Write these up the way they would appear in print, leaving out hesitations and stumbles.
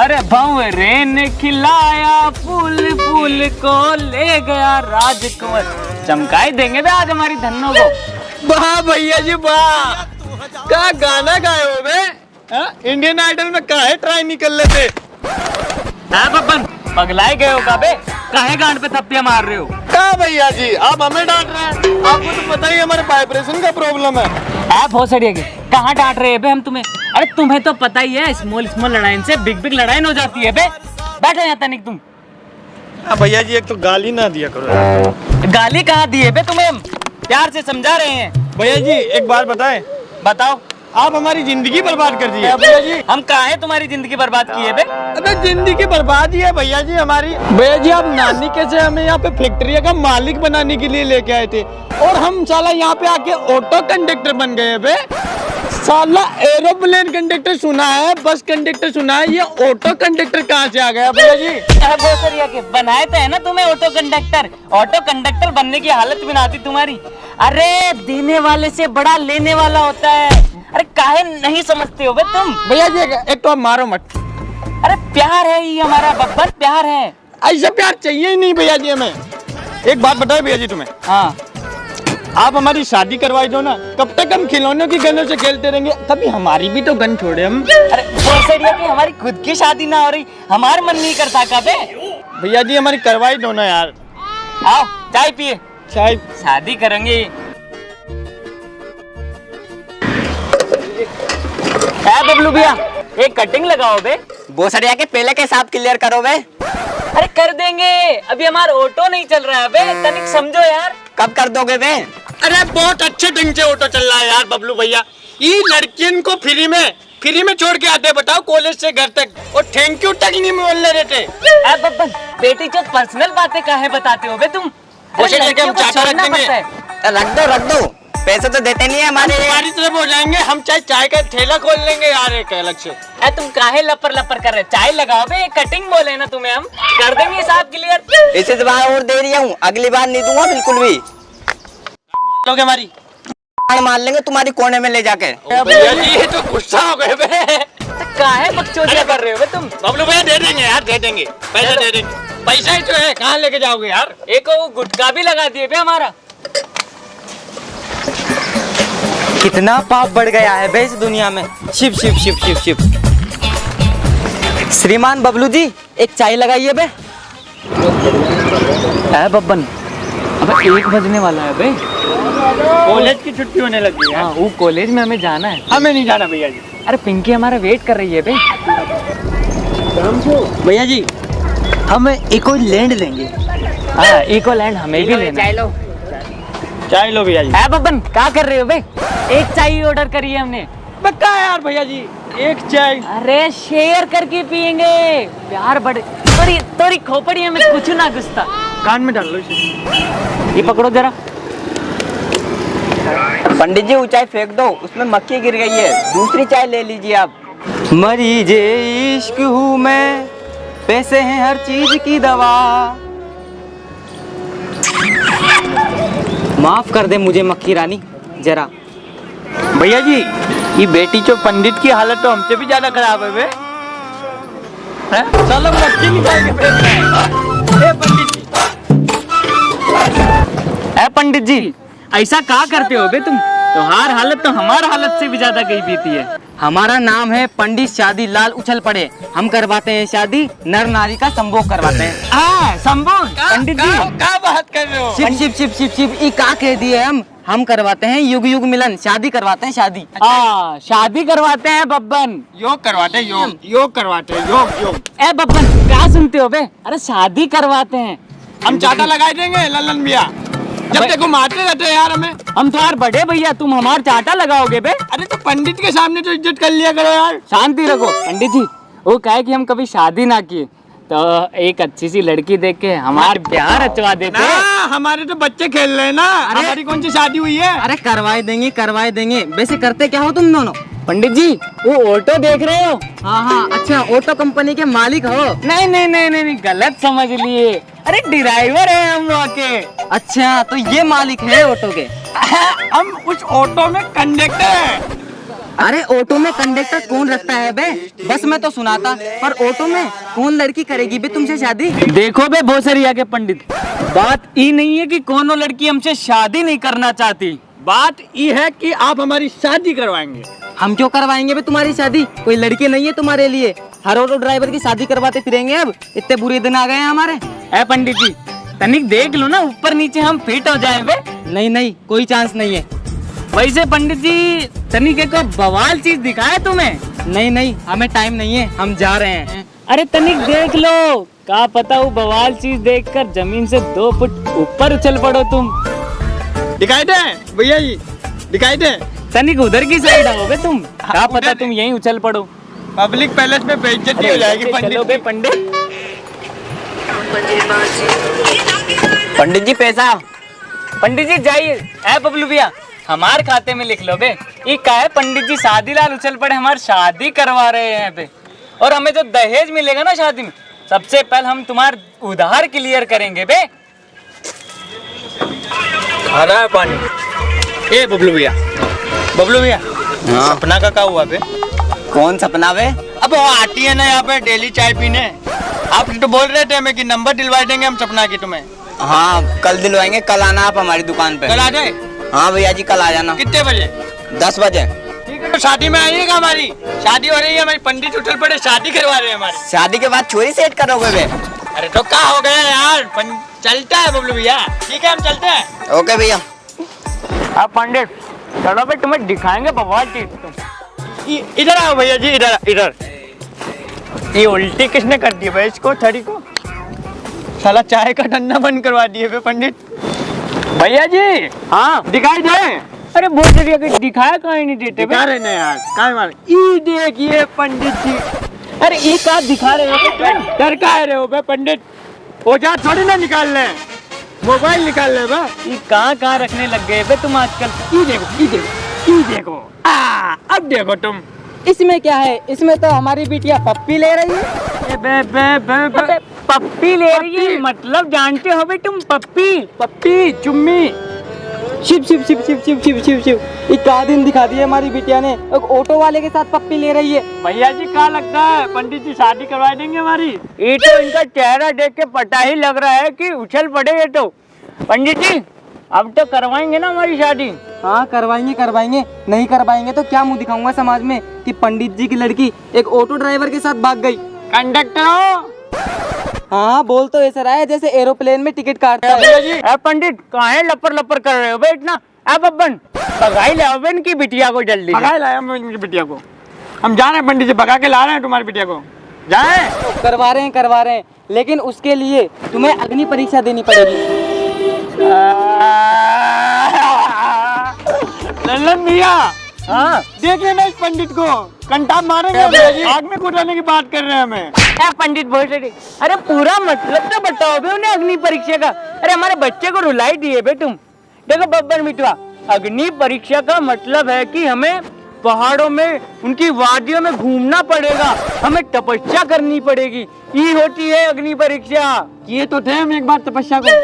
अरे भंवरे ने खिलाया फूल फूल को ले गया राजकुमार। चमकाई देंगे बे आज हमारी धन्नो को। वाह भैया जी वाह, क्या गाना गाए हो बे। इंडियन आइडल में काहे ट्राई नहीं कर लेते। बब्बन पगलाए गए हो का बे, काहे गांड पे थप्पियां मार रहे हो? क्या भैया जी आप हमें डांट रहे हैं? आपको तो पता ही हमारे वाइब्रेशन का प्रॉब्लम है। आप हो सड़िए के कहाँ डांट रहे हैं बे हम तुम्हें? अरे तुम्हें तो पता ही है स्मॉल स्मॉल लड़ाई से बिग बिग लड़ाई हो जाती है बे। बैठो यहाँ तनिक तुम। भैया जी एक तो गाली ना दिया करो। गाली कहाँ दी है बे तुम्हें? हम प्यार से समझा रहे हैं। भैया जी एक बात बताएं। बताओ। आप हमारी जिंदगी बर्बाद कर दी है भैया जी। हम काहे तुम्हारी जिंदगी बर्बाद की है बे? अबे जिंदगी बर्बाद ही है भैया जी हमारी। भैया जी आप नानी कैसे हमें यहाँ पे फैक्ट्री का मालिक बनाने के लिए लेके आए थे और हम साला यहाँ पे आके ऑटो कंडक्टर बन गए बे। साला एरोप्लेन कंडक्टर सुना है, बस कंडक्टर सुना है, ये ऑटो कंडक्टर कहाँ से आ गया भैया जी? के बनाए तो है ना तुम्हें ऑटो कंडक्टर। ऑटो कंडक्टर बनने की हालत भी ना आती तुम्हारी। अरे देने वाले से बड़ा लेने वाला होता है। अरे काहे नहीं समझते हो बे तुम? भैया जी एक तो आप मारो मत। अरे प्यार है ये हमारा बब्बन, प्यार है। ऐसा प्यार चाहिए ही नहीं भैया जी हमें। एक बात बताओ भैया जी तुम्हें। हाँ आप हमारी शादी करवाई दो ना, कब तक हम खिलौनों की गनों से खेलते रहेंगे? कभी हमारी भी तो गन छोड़े हम। अरे कि हमारी खुद की शादी ना हो रही, हमारा मन नहीं करता कबे। भैया जी हमारी करवाई दो ना यार। आओ चाय पिए। चाय शादी करेंगे। बबलू भैया एक कटिंग लगाओ बे। बोसड़िया के पहले के हिसाब क्लियर करो बे। अरे कर देंगे, अभी हमारा ऑटो नहीं चल रहा है बे, तनिक समझो यार। कब कर दोगे बे? अरे बहुत अच्छे ढंग से ऑटो चल रहा है यार बबलू भैया। ये लड़कियन को फ्री में छोड़ के आते बताओ कॉलेज से घर तक, और थैंक यू तक नहीं बोलने देते। बब्बन बेटी जो पर्सनल बातें काहे बताते हो बे तुम? हम चाचा रख देंगे। रख दो पैसे तो देते नहीं है हमारे। हमारी तरफ हो जाएंगे हम, चाहे चाय का ठेला खोल लेंगे यार एक अलग से। तुम काहे लपर लपर कर रहे? चाय लगाओ बे, कटिंग बोले ना तुम्हें, हम कर देंगे साहब क्लियर। इसी बार और दे रही हूँ, अगली बार नहीं दूंगा बिल्कुल भी। लोगे हमारी मार लेंगे तुम्हारी कोने में ले जाके। भैया जी ये तो गुस्सा हो गए बे। काहे बकचोदियां कर रहे हो बे तुम? बबलू भैया दे देंगे यार, दे देंगे पैसा, दे देंगे। पैसा ही तो है, कहाँ लेके जाओगे यार? एक वो गुटका भी लगा दिए बे हमारा। कितना पाप बढ़ गया है बे इस दुनिया में। शिव शिव शिव शिव शिव। श्रीमान बबलू जी एक चाय लगाइए बे। बब्बन अब 1 बजने वाला है बे। कॉलेज की छुट्टी होने लगी है। हाँ वो कॉलेज में हमें जाना है। हमें नहीं जाना भैया जी। अरे पिंकी हमारा वेट कर रही है बे। भैया जी हम इको लैंड लेंगे। हाँ इको लैंड हमें भी लेना है। चाय लो भैया जी। बब्बन क्या कर रहे हो बे? एक चाय ऑर्डर करी है हमने। बक्का यार भैया जी एक चाय। अरे शेयर करके पियेंगे, प्यार बढ़े। तोरी खोपड़ी में कुछ ना घुसता। कान में डाल लो इसे। ये पकड़ो जरा। पंडित जी वो चाय फेंक दो, उसमें मक्खी गिर गई है, दूसरी चाय ले लीजिए आप। मरीजे इश्क हूँ मैं, पैसे हैं हर चीज की दवा। माफ कर दे मुझे मक्खी रानी जरा। भैया जी ये बेटी जो पंडित की हालत तो हमसे भी ज्यादा खराब है बे। चलो मक्खी निकाल के फेंक रहे हैं। पंडित जी ऐसा क्या करते हो बे तुम? तुम्हार हालत तो हमारा हालत से भी ज्यादा गई बीती है। हमारा नाम है पंडित शादी लाल उछल पड़े। हम करवाते हैं शादी, नर नारी का संभोग करवाते हैं। संभोग पंडित जी क्या बात कर रहे हो? शिव शिव शिव शिव शिव ई का कह दिए हम करवाते हैं युग युग मिलन, शादी करवाते हैं शादी। शादी करवाते हैं बब्बन। योग करवाते हैं, योग करवाते हैं, योग। बब्बन क्या सुनते हो बे? अरे शादी करवाते हैं। हम चाटा लगाए देंगे ललन भैया, जब देखो मारते रहते हैं यार हमें। हम तो यार बड़े भैया, तुम हमारा चाटा लगाओगे बे? अरे तो पंडित के सामने तो इज्जत कर लिया करो यार। शांति रखो पंडित जी। वो कहे कि हम कभी शादी ना किए तो एक अच्छी सी लड़की देख के हमारे ब्याह रचवा देते। ना हमारे तो बच्चे खेल रहे हैं ना, हमारी कौन सी शादी हुई है? अरे करवाए देंगे। वैसे करते क्या हो तुम दोनों? पंडित जी वो ऑटो देख रहे हो? हाँ अच्छा ऑटो कंपनी के मालिक हो? नहीं गलत समझ लिए। अरे ड्राइवर है हम वहाँ के। अच्छा तो ये मालिक है ऑटो के? हम उस ऑटो में कंडक्टर हैं। अरे ऑटो में कंडक्टर कौन रखता है बे? बस मैं तो सुनाता, पर ऑटो में कौन लड़की करेगी बे तुमसे शादी? देखो बे भोसरिया के पंडित, बात ये नहीं है कि कोनो लड़की हमसे शादी नहीं करना चाहती, बात ये है कि आप हमारी शादी करवाएंगे। हम क्यों करवाएंगे बे तुम्हारी शादी? कोई लड़की नहीं है तुम्हारे लिए? हर ऑटो ड्राइवर की शादी करवाते फिरेंगे अब? इतने बुरे दिन आ गए हैं हमारे। ए पंडित जी, तनिक देख लो ना, ऊपर नीचे हम फिट हो जाए बे। नहीं नहीं, कोई चांस नहीं है। वैसे पंडित जी, तनिक एक बवाल चीज दिखाया तुम्हें? नहीं नहीं, हमें टाइम नहीं है, हम जा रहे हैं। अरे तनिक देख लो, क्या पता वो बवाल चीज देखकर जमीन से 2 फुट ऊपर उछल पड़ो तुम। दिखाई दे भैया जी, दिखाई दे। तनिक उधर की साइड आओगे तुम, क्या पता तुम यहीं उछल पड़ो। पब्लिक पैलेस में बेइज्जती हो जाएगी चलो बे पंडित। पंडित। पंडित जी पैसा। पंडित जी जाइए। ए बबलू भैया, हमारे खाते में लिख लो बे। ये क्या है पंडित जी, शादी लाल उछल पड़े, हमारी शादी करवा रहे हैं पे। और हमें जो दहेज मिलेगा ना शादी में, सबसे पहले हम तुम्हारे उधार क्लियर करेंगे बे। आ रहा है पानी। ए बबलू भैया, बबलू भैया, हाँ। सपना का क्या हुआ बे? कौन सपना बे? अब वो आती है ना यहाँ पे डेली चाय पीने। आप तो बोल रहे थे हमें कि नंबर दिलवा देंगे हम सपना की तुम्हें। हाँ कल दिलवाएंगे, कल आना आप हमारी दुकान पे। कल आ जाए? हाँ भैया जी, कल आ जाना। कितने बजे? 10 बजे। ठीक है, तो शादी में आइएगा। हमारी शादी हो रही है, हमारी पंडित उछल पड़े शादी करवा रहे हैं हमारी। शादी के बाद चोरी सेट करोगे बे? अरे तो क्या हो गया यार, चलता है बबलू भैया। ठीक है, हम चलते हैं। ओके भैया। अब पंडित चलो बे, तुम्हें दिखाएंगे बवाल चीज तुम। इधर आओ भैया जी, इधर इधर। ये उल्टी किसने कर दी भाई इसको, थड़ी को? साला चाय का धंधा बंद करवा दिए बे पंडित। भैया जी, हाँ दिखाई दे। अरे भोसरिया के दिखाया कहीं नहीं देते बे। दिखा रहे ना यार, काय मार। ई देखिए पंडित जी। अरे ये क्या दिखा रहे हो बे? डर का रहे हो बे पंडित? औजार थोड़ी ना निकाल ले, मोबाइल निकाल ले बे। ये कहाँ रखने लग गए बे तुम आजकल? ई देखो, ई देखो, ई देखो। अब देखो तुम। इसमें क्या है? इसमें तो हमारी बिटिया पप्पी ले रही है। बे बे बे बे पप्पी ले रही है मतलब जानते हो बे तुम? पप्पी पप्पी चुम्मी। शिव शिव शिव शिव शिव शिव शिव शिव, क्या दिन दिखा दिया हमारी बिटिया ने, एक ऑटो वाले के साथ पप्पी ले रही है। भैया जी क्या लगता है पंडित जी शादी करवा देंगे हमारी? ये तो इनका चेहरा देख के पता ही लग रहा है कि उछल पड़े ये तो। पंडित जी अब तो करवाएंगे ना हमारी शादी? हाँ करवाएंगे करवाएंगे, नहीं करवाएंगे तो क्या मुंह दिखाऊंगा समाज में कि पंडित जी की लड़की एक ऑटो ड्राइवर के साथ भाग गई। कंडक्टर हो? हाँ बोल तो ऐसा रहा है जैसे एरोप्लेन में टिकट काटता है। भैया जी, ए पंडित काहे लपर लपर कर रहे हो बे इतना? अब बब्बन भगाई ले अब इनकी बिटिया को जल्दी से। भगा लाए हम इनकी बिटिया को। हम जा रहे हैं पंडित जी, भगा के ला रहे हैं तुम्हारी बिटिया को। जाए? करवा रहे हैं, लेकिन उसके लिए तुम्हें अग्नि परीक्षा देनी पड़ेगी। लल्लन भैया, हाँ देखिए ना इस पंडित को, कंटा मारेंगे भैया जी। आग में कूदने की बात कर रहे हैं हमें। पंडित भोसड़ी, अरे पूरा मतलब तो बताओ बे उन्हें अग्नि परीक्षा का। अरे हमारे बच्चे को रुलाई दिए बे तुम। देखो बब्बन मिटवा, अग्नि परीक्षा का मतलब है कि हमें पहाड़ों में, उनकी वादियों में घूमना पड़ेगा, हमें तपस्या करनी पड़ेगी, ये होती है अग्नि परीक्षा। ये तो थे हम एक बार तपस्या को।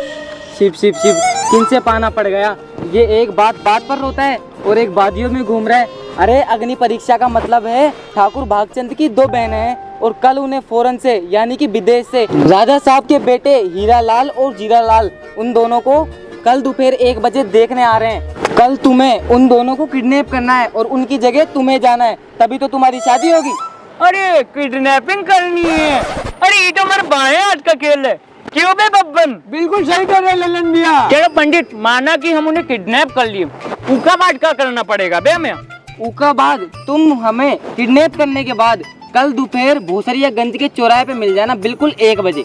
शिव शिव शिव, किन से पाना पड़ गया? ये एक बात पर रोता है और एक वादियों में घूम रहा है। अरे अग्नि परीक्षा का मतलब है ठाकुर भागचंद की 2 बहनें हैं और कल उन्हें फौरन से यानी कि विदेश से राजा साहब के बेटे हीरा लाल और जीरा लाल, उन दोनों को कल दोपहर 1 बजे देखने आ रहे हैं। कल तुम्हें उन दोनों को किडनैप करना है और उनकी जगह तुम्हें जाना है, तभी तो तुम्हारी शादी होगी। अरे किडनैपिंग करनी है? अरे ये तो हमारे बाएं हाथ का खेल है, क्यों बे बब्बन? बिल्कुल सही कर रहे हैं लल्लन भैया। चलो पंडित माना कि हम उन्हें किडनैप कर लिए, उसका बाद क्या करना पड़ेगा बे हमें? उसका बाद तुम हमें किडनैप करने के बाद कल दोपहर भूसरियागंज के चौराहे पे मिल जाना, बिल्कुल 1 बजे।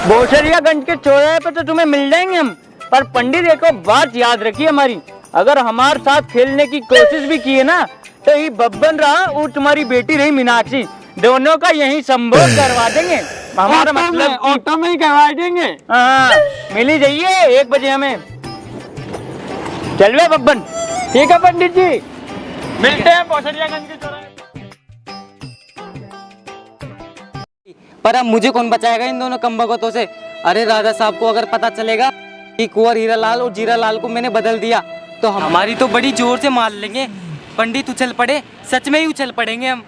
भोसरियागंज के चौराहे पे तो तुम्हें मिल जाएंगे हम, पर पंडित एक बात याद रखिए हमारी, अगर हमारे साथ खेलने की कोशिश भी की है ना, तो ये बब्बन रहा और तुम्हारी बेटी रही मीनाक्षी, दोनों का यही संभोग करवा देंगे। हमारा मतलब ऑटो में ही करवा देंगे। हाँ मिल ही जाइए 1 बजे हमें। चल वे बब्बन। ठीक है पंडित जी, मिलते हैं भोसरियागंज के चौराहे। पर अब मुझे कौन बचाएगा इन दोनों कमबख्तों से? अरे राजा साहब को अगर पता चलेगा कि कुंवर हीरा लाल और जीरा लाल को मैंने बदल दिया तो हमारी तो बड़ी जोर से मार लेंगे। पंडित उछल पड़े, सच में ही उछल पड़ेंगे हम।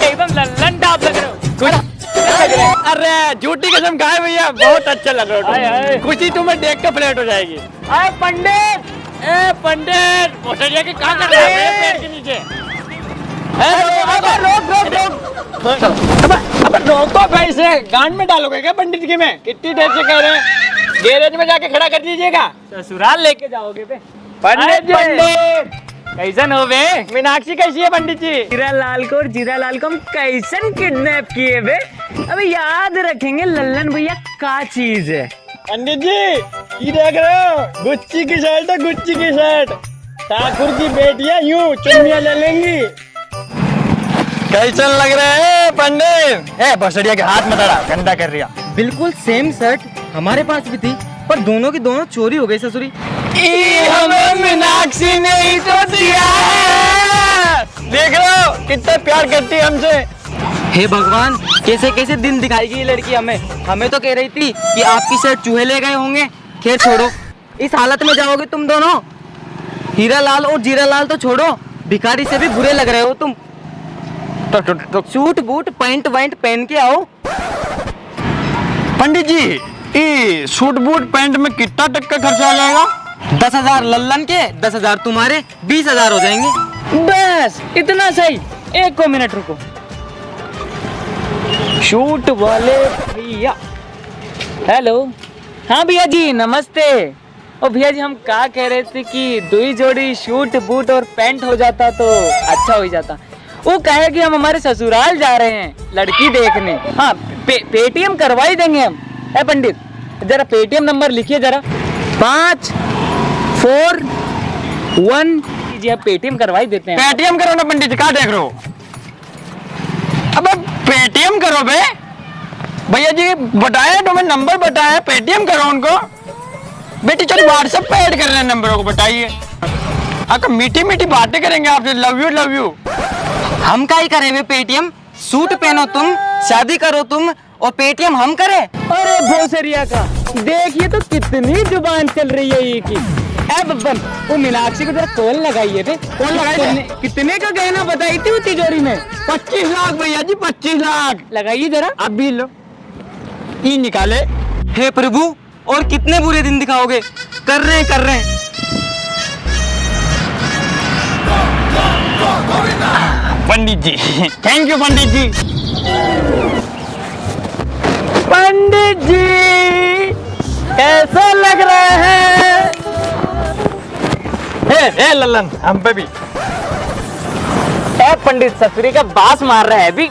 एकदम लल्लन टाप लग रहे हो। अरे झूठी कसम खाए भैया, बहुत अच्छा लग रहा आए, आए। है। खुशी तुम्हें देख के फ्लैट हो जाएगी। आए पंडित, ए पंडित, भोसड़िया के कहाँ कर रहे हैं पेड़ के नीचे? अब रोको कैसे? गांड में डालोगे क्या पंडित की? मैं कितनी देर से कह रहे हैं गैरेज में जाके खड़ा कर दीजिएगा। ससुराल लेके जाओगे बे? पंडित जी, पंडित कैसन हो बे? मीनाक्षी कैसी है पंडित जी? जीरा लाल को और जीरा लाल को हम कैसन किडनैप किए बे? अबे याद रखेंगे लल्लन भैया का चीज है। पंडित जी ये देख रहे हो, गुच्ची की शर्ट है, गुच्ची की शर्ट। ठाकुर की बेटियां यूं चुम्मियां ले लेंगी। कैसन लग रहे हैं पंडित? ए भोसड़िया के हाथ में धरा, गंदा कर रिया। बिल्कुल सेम शर्ट हमारे पास भी थी, पर दोनों की दोनों चोरी हो गई ससुरी। हमें मीनाक्षी ने ही तो दिया है। देख रहे हो कितना प्यार करती है हमसे। हे भगवान, कैसे कैसे दिन दिखाएगी ये लड़की हमें। हमें तो कह रही थी कि आपकी शर्ट चूहे ले गए होंगे। खैर छोड़ो, इस हालत में जाओगे तुम दोनों। हीरा लाल और जीरा लाल तो छोड़ो, भिखारी से भी बुरे लग रहे हो तुम। तो सूट बूट पैंट वैंट पहन के आओ। पंडित जी ये सूट बूट पैंट में कितना तक का खर्चा आ जाएगा? 10,000 लल्लन के, 10,000 तुम्हारे, 20,000 हो जाएंगे। बस इतना सही। एक मिनट रुको। शूट वाले भैया, हेलो। हाँ भैया जी नमस्ते। ओ भैया जी हम क्या कह रहे थे कि 2 जोड़ी शूट बूट और पैंट हो जाता तो अच्छा हो जाता। वो कहे कि हम हमारे ससुराल जा रहे हैं लड़की देखने। हाँ पेटीएम करवा ही देंगे हम। ए पंडित जरा पेटीएम नंबर लिखिए जरा। 5 4 1 जी, आप पेटीएम करवा ही देते हैं। पेटीएम करो ना पंडित जी, क्या देख रहे हो? अबे पेटीएम करो बे भैया जी, बताया तुम्हें नंबर बताया, पेटीएम करो उनको। बेटी चलो व्हाट्सएप पे ऐड कर रहे हैं नंबरों को, बताइए। हाँ मीठी मीठी बातें करेंगे आपसे, लव यू लव यू। हम का ही करें वे पेटीएम? सूट पहनो तुम, शादी करो तुम, और पेटीएम हम करें? अरे भोसरिया का देखिए तो कितनी जुबान चल रही है ये की। ए बब्बन वो मीनाक्षी को जरा कॉल लगाइए थे। कॉल लगाइए। कितने का गहना बताई थी वो तिजोरी में? 25 लाख भैया जी, 25 लाख। लगाइए जरा। अभी लो, ये निकाले। हे प्रभु, और कितने बुरे दिन दिखाओगे? कर रहे हैं। पंडित जी थैंक यू पंडित जी। पंडित जी कैसा लग रहा है? ए लल्लन हम पे भी। ए पंडित ससुरी का बास मार रहा है अभी।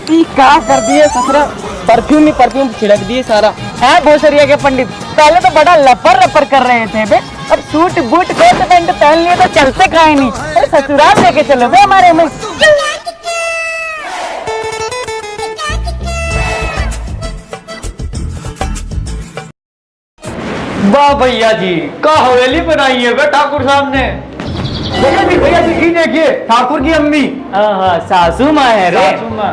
क्या कर दिए ससुरा? परफ्यूम छिड़क दिए सारा। है भोसरिया के पंडित पहले तो बड़ा लपर कर रहे थे बे, अब सूट बूट कोट पैंट पहन लिए तो चलते काहे नहीं। अरे ससुराल लेके चलो बे हमारे में। वाह भैया जी, का हवेली बनाई है बे ठाकुर साहब ने। भैया जी ये देखिए ठाकुर की अम्मी। हाँ सासू माँ है रे। सासू माँ।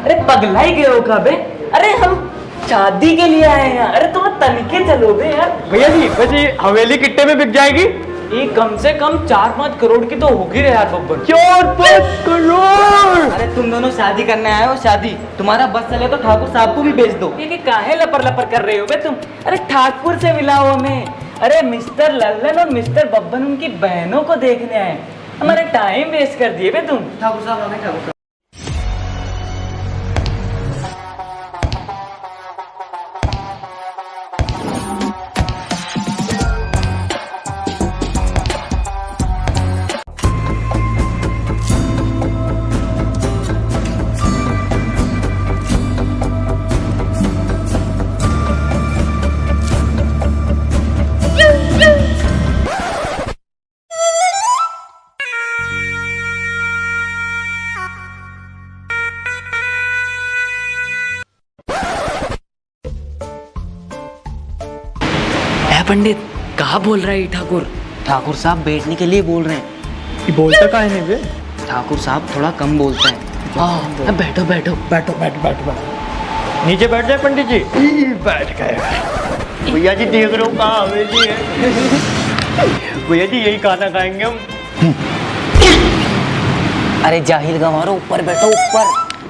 अरे पगला ही गए हो का बे? अरे हम शादी के लिए आए हैं। अरे तुम तनिके चलो बे यार। भैया जी वैसे हवेली कितने में बिक जाएगी? ये कम से कम 4-5 करोड़ की तो होगी रे यार बब्बर। 4-5 करोड़। अरे तुम दोनों शादी करने आए हो, शादी तुम्हारा बस चले तो ठाकुर साहब को भी बेच दो। ये काहे लपर कर रहे हो बे तुम? अरे ठाकुर से मिलाओ हमें। अरे मिस्टर लल्लन और मिस्टर बब्बन उनकी बहनों को देखने आए, हमारा टाइम वेस्ट कर दिए बे तुम। ठाकुर साहब हमें ठाकुर साहब। पंडित कहा बोल रहा है ठाकुर? ठाकुर साहब बैठने के लिए बोल रहे हैं। बोलता काहे नहीं बे? ठाकुर साहब थोड़ा कम बोलते हैं। हाँ बैठो बैठो बैठो बैठो बैठो बैठो। नीचे बैठ जाए पंडित जी। बैठ गए। भैया जी देख रहे हो कहाँ हवेली है। भैया जी यही खाना खाएंगे हम। अरे जाहिल गंवारो, ऊपर बैठो ऊपर।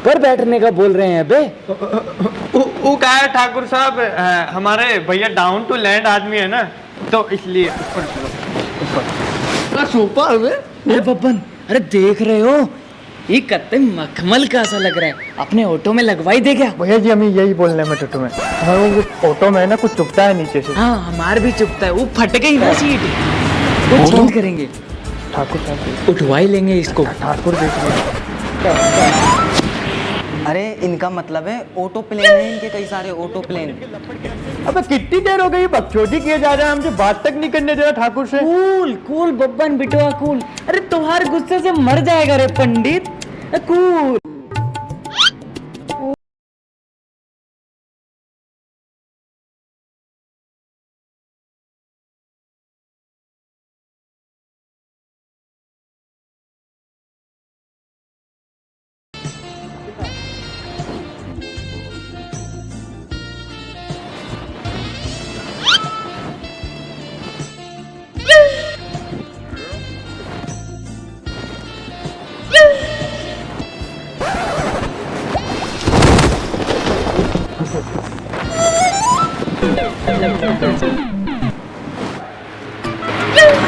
पर बैठने का बोल रहे हैं बे। वो कहा है ठाकुर साहब, हमारे भैया डाउन टू लैंड आदमी है ना, तो इसलिए ऊपर सोफा है बे। अरे बब्बन, अरे देख रहे हो ये कत्ते मखमल का सा लग रहा है, अपने ऑटो में लगवाई दे क्या? भैया जी हमें यही बोलने में टुटू में हमारे वो ऑटो में है ना कुछ चुपता है नीचे से। हाँ हमार भी चुपता है, वो फट गई ना सीट, वो चेंज करेंगे, ठाकुर साहब उठवा ही लेंगे इसको। ठाकुर देख रहे अरे इनका मतलब है ऑटो प्लेन है, इनके कई सारे ऑटो प्लेन। अबे कितनी देर हो गई, बकचोदी किए जा रहे हैं, हमसे बात तक नहीं करने दे रहा ठाकुर से। कूल कूल बब्बन बिटवा कूल। अरे तुम्हारे गुस्से से मर जाएगा रे पंडित। कूल।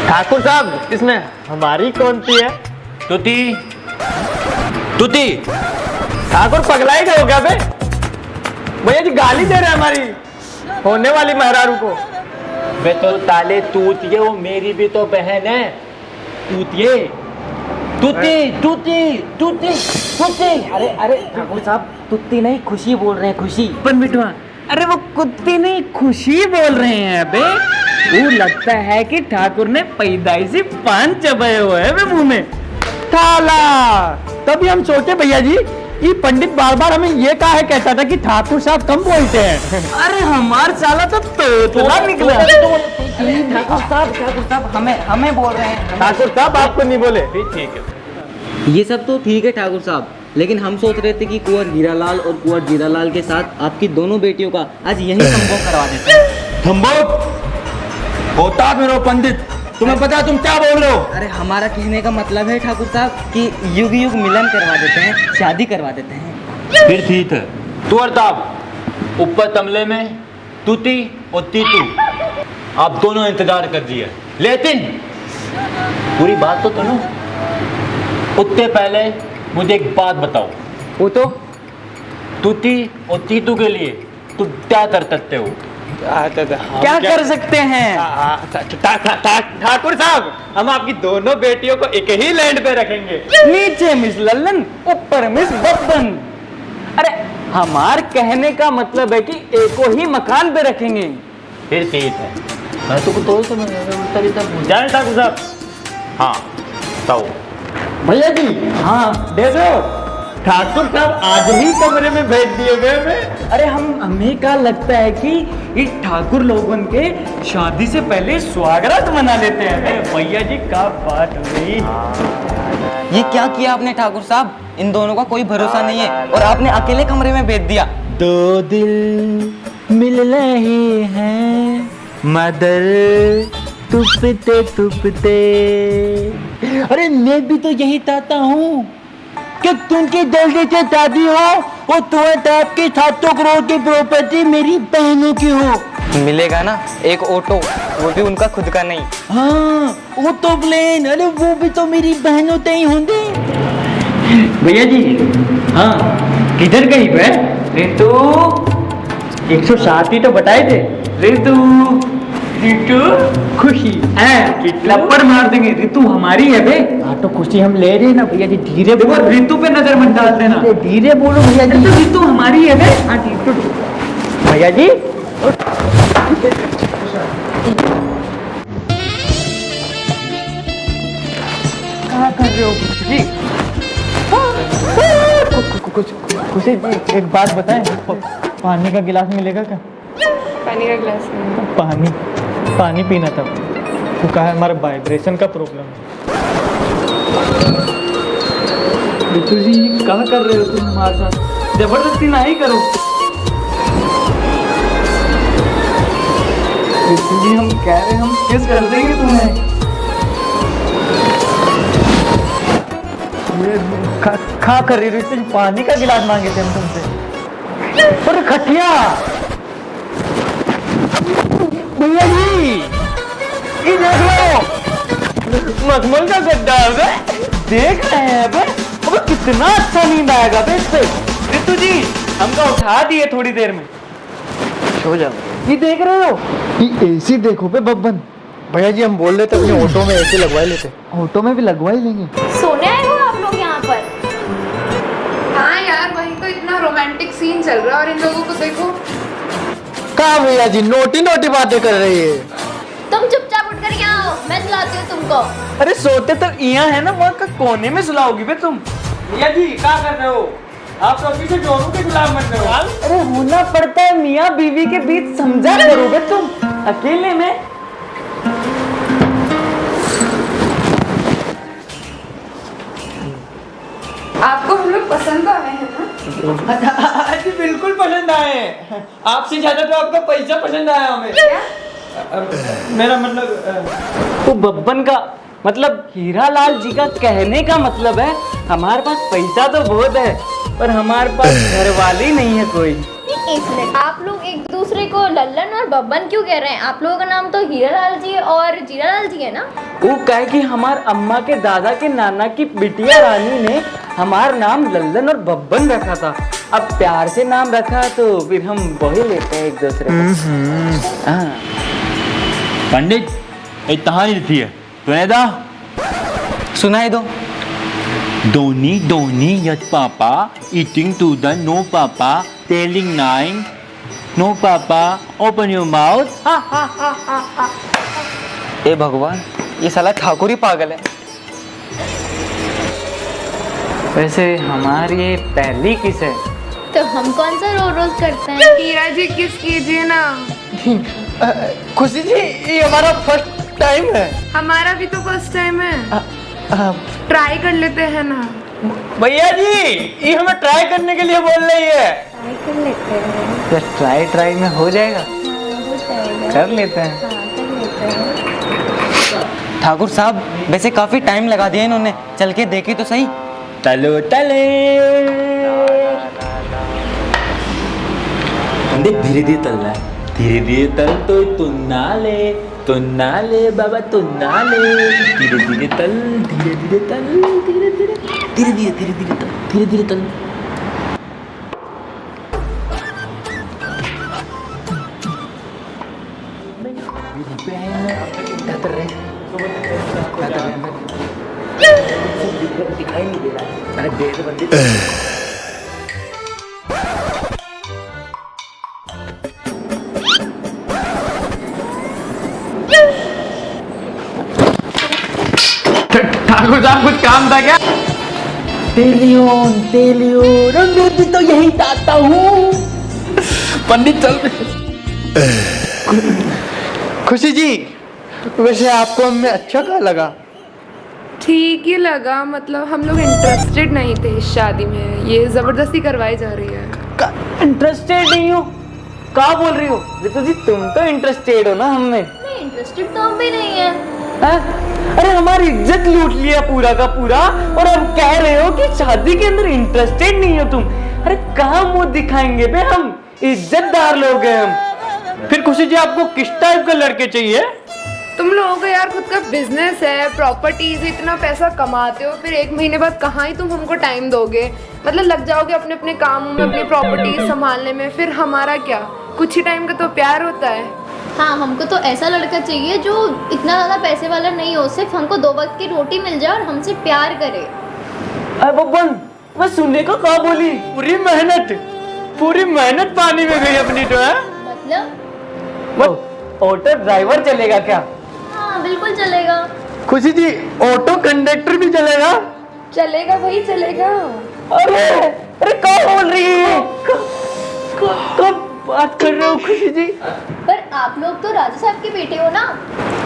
ठाकुर साहब इसमें हमारी कौन सी है? तुती तुती ठाकुर पगलाई गए हो क्या बे? भैया जी गाली दे रहे हैं हमारी होने वाली मेहरारू को। वे तो ताले तूतिये, वो मेरी भी तो बहन है। तूतिये तुती तुती तुती तुती। अरे अरे ठाकुर साहब, तुत्ती नहीं खुशी बोल रहे हैं, खुशी। बब्बन बिटवा, अरे वो कुत्ती नहीं खुशी बोल रहे हैं बे। वो लगता है कि ठाकुर ने पैदाइशी पान चबाए हुए है बे मुंह में। थाला तभी हम सोचे भैया जी, ये पंडित बार बार हमें ये कहा है कहता था कि ठाकुर साहब कम बोलते हैं। अरे हमार साला तो तोतला निकला। ठाकुर साहब हमें बोल रहे हैं। ठाकुर साहब आपको नहीं बोले? ठीक है। ये सब तो ठीक है ठाकुर साहब, लेकिन हम सोच रहे थे कि कुंवर हीरालाल और कुंवर जीरालाल के साथ आपकी दोनों बेटियों का आज यही संभोग करवा देते हैं। संभोग होता फिर पंडित, तुम्हें पता है तुम क्या बोल रहे हो? अरे हमारा कहने का मतलब है ठाकुर साहब कि युग युग मिलन करवा देते हैं, शादी करवा देते हैं। फिर ठीक है। तू अर्थात ऊपर तमले में तुती और तीतू आप दोनों इंतजार कर दिए, लेकिन पूरी बात तो सुनो। उससे पहले मुझे एक बात बताओ, वो तो तुती और तीतू के लिए तुम क्या कर सकते हो? क्या कर सकते हैं? ठाकुर साहब हम आपकी दोनों बेटियों को एक ही लैंड पे रखेंगे। नीचे मिस लल्लन, ऊपर मिस बब्बन। अरे हमार कहने का मतलब है कि एको ही मकान पे रखेंगे। फिर ठीक है, मैं तो तो समझ जाए ठाकुर साहब। हाँ तो भैया जी हाँ दे दो, ठाकुर साहब आज ही कमरे में भेज दिए गए हमें। अरे हमें क्या लगता है कि ये ठाकुर लोगों के शादी से पहले स्वागत मना लेते हैं। अरे भैया जी क्या बात हुई। ये क्या किया आपने ठाकुर साहब? इन दोनों का कोई भरोसा नहीं है और आपने अकेले कमरे में भेज दिया। दो दिल मिल रहे हैं मदर तुपते तुपते। अरे मैं भी तो यही चाहता हूँ कि तुमकी जल्दी से शादी हो और तुम्हारे टाइप की 700 करोड़ की प्रॉपर्टी मेरी बहनों की हो। मिलेगा ना एक ऑटो, वो भी उनका खुद का नहीं। हाँ वो तो प्लेन, अरे वो भी तो मेरी बहनों ते ही होंगे। भैया जी हाँ किधर गई बे? रितु 107 ही तो बताए थे। रितु रितु खुशी है, लपड़ मार देंगे। रितु हमारी है बे। हाँ तो खुशी हम ले रहे हैं ना भैया जी, धीरे देखो बोलो। रितु पे नजर मत डाल देना। धीरे बोलो भैया जी। तो रितु हमारी है बे। हाँ ठीक तो भैया जी क्या कर रहे हो जी? खुशी जी एक बात बताएं, पानी का गिलास मिलेगा क्या? पानी का ग्लास नहीं। पानी पीना था। वो कहा है हमारा वाइब्रेशन का प्रॉब्लम है। बिट्टू जी क्या कर रहे हो तुम हमारे साथ? जबरदस्ती ना ही करो। बिट्टू जी हम कह रहे हैं हम किस कर देंगे तुम्हें। खा कर रही थी, पानी का गिलास मांगे थे हम तुमसे। और खटिया भैया जी ये देख लो, मखमल का गड्ढा है बे। देख रहे हैं बे, अबे कितना अच्छा नींद आएगा बे इस पे। बिट्टू जी हमको उठा दिए थोड़ी देर में। सो जाओ। ये देख रहे हो? ये एसी देखो पे बब्बन। भैया जी हम बोल रहे थे अपने ऑटो में एसी लगवा ही लेते। ऑटो में भी लगवा ही लेंगे। सोने आए हो आप लोग यहाँ पर? हाँ यार वही तो इतना रोमांटिक सीन चल रहा है और इन लोगों को देखो। कहाँ भैया जी नोटी नोटी बातें कर रही है। तुम चुपचाप उठकर यहाँ आओ, मैं सुलाती हूँ तुमको। अरे सोते तो यहाँ है ना, वहाँ का कोने में सुलाओगी बे तुम। भैया जी क्या कर रहे हो आप? तो अभी से दोनों के गुलाम बन रहे हो। अरे होना पड़ता है मियाँ बीवी के बीच, समझा करो बे तुम। अकेले में आपको हम लोग पसंद आए हैं ना? जी बिल्कुल पसंद आए। आपसे ज्यादा तो आपका पैसा पसंद आया हमें। मेरा मतलब तो बब्बन का मतलब हीरालाल जी का कहने का मतलब है हमारे पास पैसा तो बहुत है पर हमारे पास घरवाली नहीं है कोई। एक मिनट, आप लोग एक दूसरे को लल्लन और बब्बन क्यों कह रहे हैं? आप लोगों का नाम तो हीरालाल जी और जीरालाल जी है ना? वो कहे कि हमार अम्मा के दादा के नाना की बिटिया रानी ने हमार नाम लल्लन और बब्बन रखा था। अब प्यार से नाम रखा तो फिर हम वही लेते हैं एक दूसरे को। हाँ। पंडित एक कहानी लिखी है तूने दा सुनाई दो। Doni, Doni, yes papa, eating to the no papa, telling nine, no papa, open your mouth. ए भगवान ये साला ठाकुर ही पागल है। वैसे हमारी ये पहली किस है? तो हम कौन सा रोज रोज करते हैं? हीरा जी किस कीजिए ना। खुशी जी ये हमारा फर्स्ट टाइम है। हमारा भी तो फर्स्ट टाइम है। ट्राई कर लेते हैं ना। भैया जी ये हमें ट्राई करने के लिए बोल रही है। ट्राई कर लेते हैं। तो ट्राई में हो जाएगा, हो जाएगा। कर लेते हैं। हाँ, कर लेते हैं। ठाकुर साहब वैसे काफी टाइम लगा दिया इन्होंने, चल के देखे तो सही। चलो चले पंडित धीरे धीरे तल रहा है, धीरे धीरे तल तो तुन्ना ले बाबा तुन्ना ले, धीरे धीरे तल धीरे धीरे तल धीरे धीरे धीरे धीरे धीरे धीरे तल धीरे धीरे तल। दिखाई नहीं दे रहा है देर बंदी। ठाकुर साहब कुछ काम था क्या? तेलियोन मैं भी तो यही चाहता हूँ। पंडित चल खुशी जी वैसे आपको हमें अच्छा क्या लगा? ठीक ही लगा, मतलब हम लोग इंटरेस्टेड नहीं थे इस शादी में, ये जबरदस्ती करवाई जा रही है। इंटरेस्टेड नहीं हो? क्या बोल रही हो रितु जी? तुम तो इंटरेस्टेड हो ना हममें। नहीं इंटरेस्टेड तो हम भी नहीं है। अरे हमारी इज्जत लूट लिया पूरा का पूरा और अब कह रहे हो कि शादी के अंदर इंटरेस्टेड नहीं हो तुम। अरे कहाँ मुंह दिखाएंगे बे, हम इज्जतदार लोग हैं हम। फिर खुशी जी आपको किस टाइप का लड़के चाहिए? तुम लोगों का यार खुद का बिजनेस है, प्रॉपर्टीज, इतना पैसा कमाते हो, फिर एक महीने बाद कहाँ ही तुम हमको टाइम दोगे? मतलब लग जाओगे अपने अपने कामों में, अपनी प्रॉपर्टीज संभालने में, फिर हमारा क्या? कुछ ही टाइम का तो प्यार होता है। हाँ हमको तो ऐसा लड़का चाहिए जो इतना ज़्यादा पैसे वाला नहीं हो, सिर्फ हमको 2 वक्त की रोटी मिल जाए और हमसे प्यार करे। अरे बब्बन मैं सुनने को क्या बोली? पूरी मेहनत पानी में गई अपनी तो है। मतलब ऑटो ड्राइवर चलेगा क्या? हाँ बिल्कुल चलेगा। खुशी जी ऑटो कंडक्टर भी चलेगा? चलेगा वही चलेगा। अरे क्या बोल रही है? कब बात कर रहे हो खुशी जी? पर आप लोग तो राजा साहब के बेटे हो ना?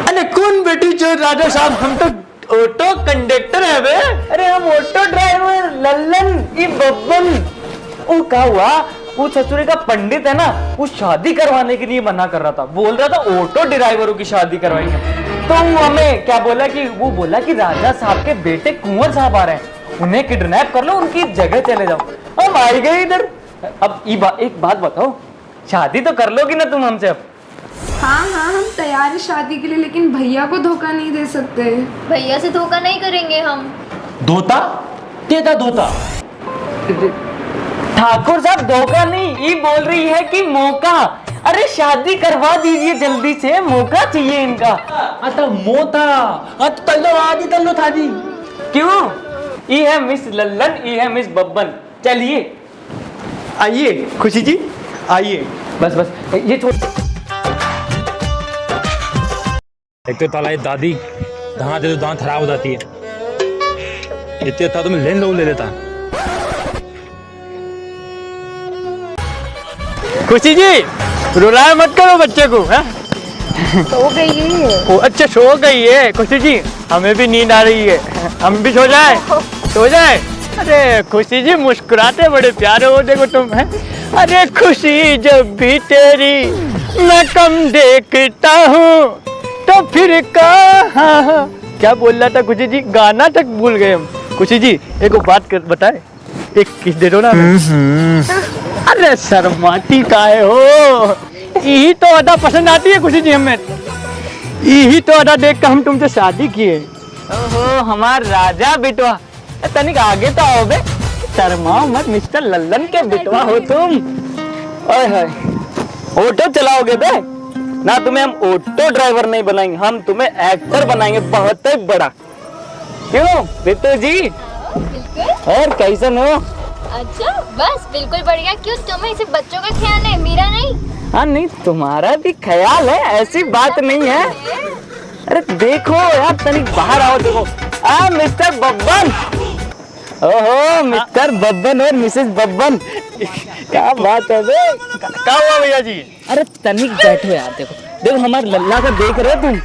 अरे कौन बेटी जो राजा साहब, हम तो ऑटो कंडक्टर है बे। अरे हम ऑटो ड्राइवर लल्लन ये बब्बन। वो क्या हुआ, वो ससुरे का पंडित है ना, वो शादी करवाने के लिए मना कर रहा था, बोल रहा था ऑटो ड्राइवरों की शादी करवाएंगे। तो वो हमें क्या बोला कि वो बोला कि राजा साहब के बेटे कुंवर साहब आ रहे हैं, उन्हें किडनैप कर लो, उनकी जगह चले जाओ। हम आ गए इधर। अब एक बात बताओ, शादी तो कर लोगी ना तुम हमसे? अब हाँ हाँ हम तैयार है शादी के लिए, लेकिन भैया को धोखा नहीं दे सकते। भैया से धोखा नहीं करेंगे हम। धोता तेता धोता। ठाकुर साहब धोखा नहीं, ये बोल रही है कि मौका। अरे शादी करवा दीजिए जल्दी से, मौका चाहिए इनका। आता मोता अत तल्लो आदि तल्लो थादी। क्यों? ये है मिस लल्लन, ये है मिस बब्बन। चलिए आइए खुशी जी, आइए। बस ये छोड़। एक तो ताला ये दादी दांत दे तो दांत खराब हो जाती है, इतने था तो मैं लेन लो ले लेता। खुशी जी रुलाया मत करो बच्चे को। है सो गई है। ओ अच्छा सो गई है खुशी जी, हमें भी नींद आ रही है, हम भी सो जाए। सो जाए। अरे खुशी जी मुस्कुराते बड़े प्यारे हो देखो तुम। है अरे खुशी जब भी तेरी मैं कम देखता हूँ तो फिर कहाँ। क्या बोल रहा था खुशी जी, गाना तक भूल गए हम। खुशी जी एक बात कर बताए, एक किस दे दो ना। अरे शर्माती काहे हो, यही तो अदा पसंद आती है खुशी जी हमें, यही तो अदा देख कर हम तुमसे शादी किए। ओहो हमार राजा बिटवा, तनिक आगे तो आओ बे, शर्माओ मत, मिस्टर लल्लन के बिटवा हो तुम। ओए होए, ऑटो चलाओगे बे ना, तुम्हें हम ऑटो ड्राइवर नहीं बनाएंगे, हम तुम्हें एक्टर बनाएंगे बहुत ही बड़ा। क्यों बिट्टू जी? बिल्कुल। और कैसन हो? अच्छा बस बिल्कुल बढ़िया। क्यों तुम्हें सिर्फ बच्चों का ख्याल है, मेरा नहीं? हाँ नहीं तुम्हारा भी ख्याल है, ऐसी बात नहीं है। अरे देखो यार तनिक बाहर आओ, देखो मिस्टर बब्बन। ओहो मिस्टर बब्बन और मिसेस बब्बन, क्या बात है बे? क्या हुआ भैया जी? अरे तनिक बैठो यार, देखो हमारे लल्ला का देख रहे हो तुम?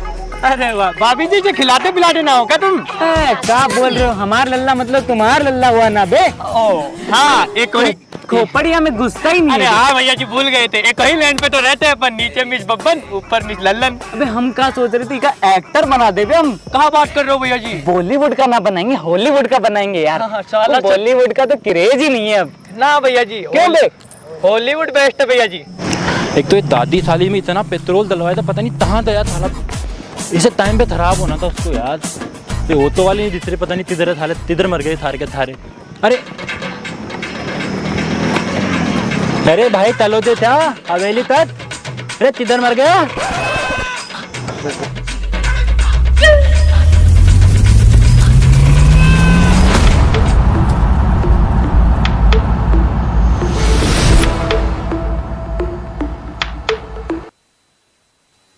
अरे वाह, भाभी जी से खिलाते पिलाते ना हो क्या तुम? क्या बोल रहे हो, हमार लल्ला मतलब तुम्हार लल्ला हुआ ना बे? ओ हाँ, एक वही खोपड़िया में घुसता ही नहीं अरे है। हाँ भैया जी भूल गए थे, एक ही लैंड पे तो रहते हैं अपन, नीचे मिस बब्बन ऊपर मिस लल्लन। अबे हम क्या सोच रहे थे, का एक्टर बना दे बे हम। कहाँ बात कर रहे हो भैया जी? बॉलीवुड का ना बनाएंगे, हॉलीवुड का बनाएंगे यार। हाँ, साला बॉलीवुड का तो क्रेज ही नहीं है अब। ना भैया जी, क्यों बे? हॉलीवुड बेस्ट है भैया जी। एक तो ये दादी थाली में इतना पेट्रोल डलवाया था, पता नहीं कहाँ गया थाला, इसे टाइम पे खराब होना था उसको यार। ये ऑटो वाले दूसरे पता नहीं तिधर थाले तिधर मर गए थारे के थारे। अरे भाई चलो दे था हवेली तक, अरे तिधर मर गया।